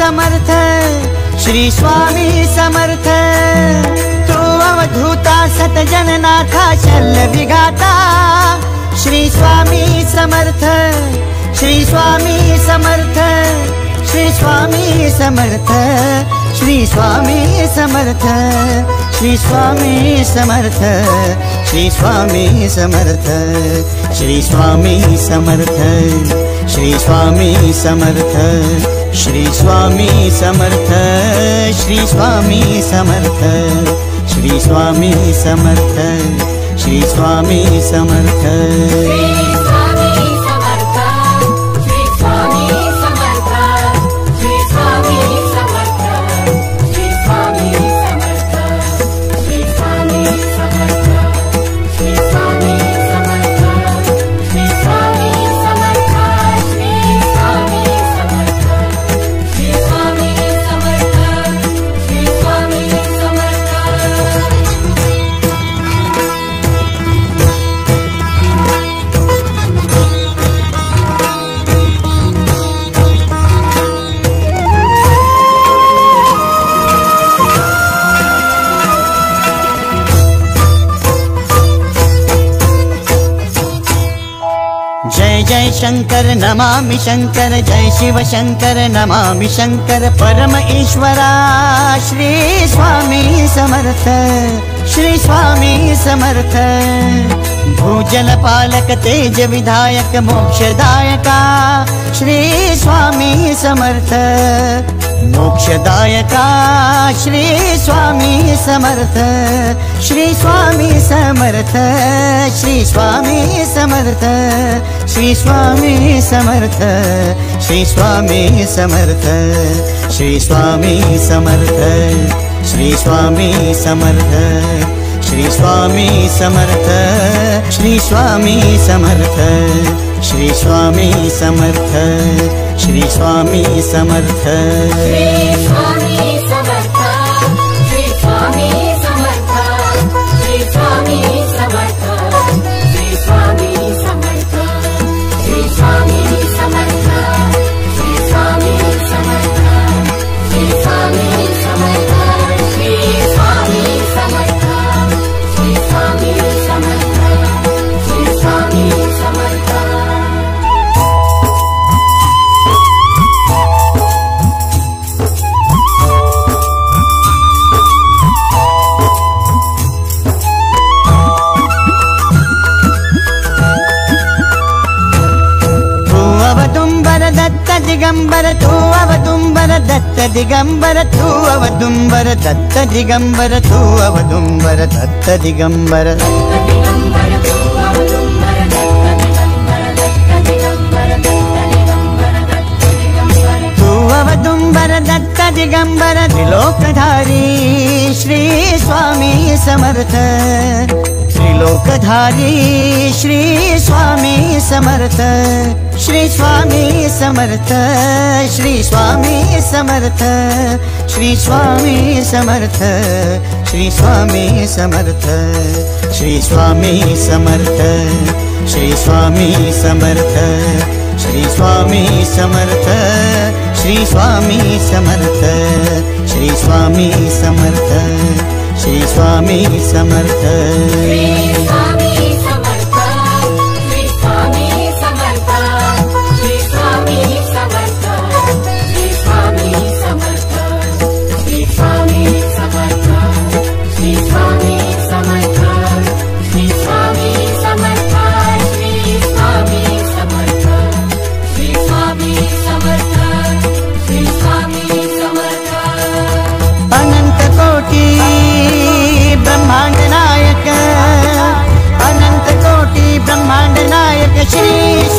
समर्थ, श्री स्वामी समर्थ। तू अवधूता सतजननाथा शल्य विघाता, श्री स्वामी समर्थ, श्री स्वामी समर्थ, श्री स्वामी समर्थ, श्री स्वामी समर्थ, श्री स्वामी समर्थ, श्री स्वामी समर्थ, श्री स्वामी समर्थ, श्री स्वामी समर्थ, श्री स्वामी समर्थ, श्री स्वामी समर्थ, श्री स्वामी समर्थ, श्री स्वामी समर्थ। जय जय शंकर नमामि शंकर, जय शिव शंकर नमामि शंकर। परम ईश्वरा श्री स्वामी समर्थ, श्री स्वामी समर्थ। भूजल पालक तेज विधायक मोक्षदायका, श्री स्वामी समर्थ, मोक्षदायका श्री स्वामी समर्थ, श्री स्वामी समर्थ, श्री स्वामी समर्थ, श्री स्वामी समर्थ, श्री स्वामी समर्थ, श्री स्वामी समर्थ, श्री स्वामी समर्थ, श्री स्वामी समर्थ, श्री स्वामी समर्थ, श्री स्वामी समर्थ, श्री स्वामी समर्थ। श्री स्वामी समर्थ, श्री स्वामी समर्थ, श्री स्वामी समर्थ, श्री स्वामी समर्थ, श्री स्वामी समर्थ, श्री स्वामी समर्थ, श्री स्वामी समर्थ, श्री स्वामी समर्थ, श्री स्वामी समर्थ, श्री स्वामी समर्थ। दिगंबर तू अवदुंबर दत्त दिगंबर तू अवदुंबर दत्त दिगंबर तू अवदुंबर दत्त दिगंबर। तू अवदुंबर दत्त दिगंबर त्रिलोकधारी श्री स्वामी समर्थ, त्रिलोकधारी श्री स्वामी समर्थ, श्री स्वामी समर्थ, श्री स्वामी समर्थ, श्री स्वामी समर्थ, श्री स्वामी समर्थ, श्री स्वामी समर्थ, श्री स्वामी समर्थ, श्री स्वामी समर्थ, श्री स्वामी समर्थ, श्री स्वामी समर्थ, श्री स्वामी समर्थ। श्री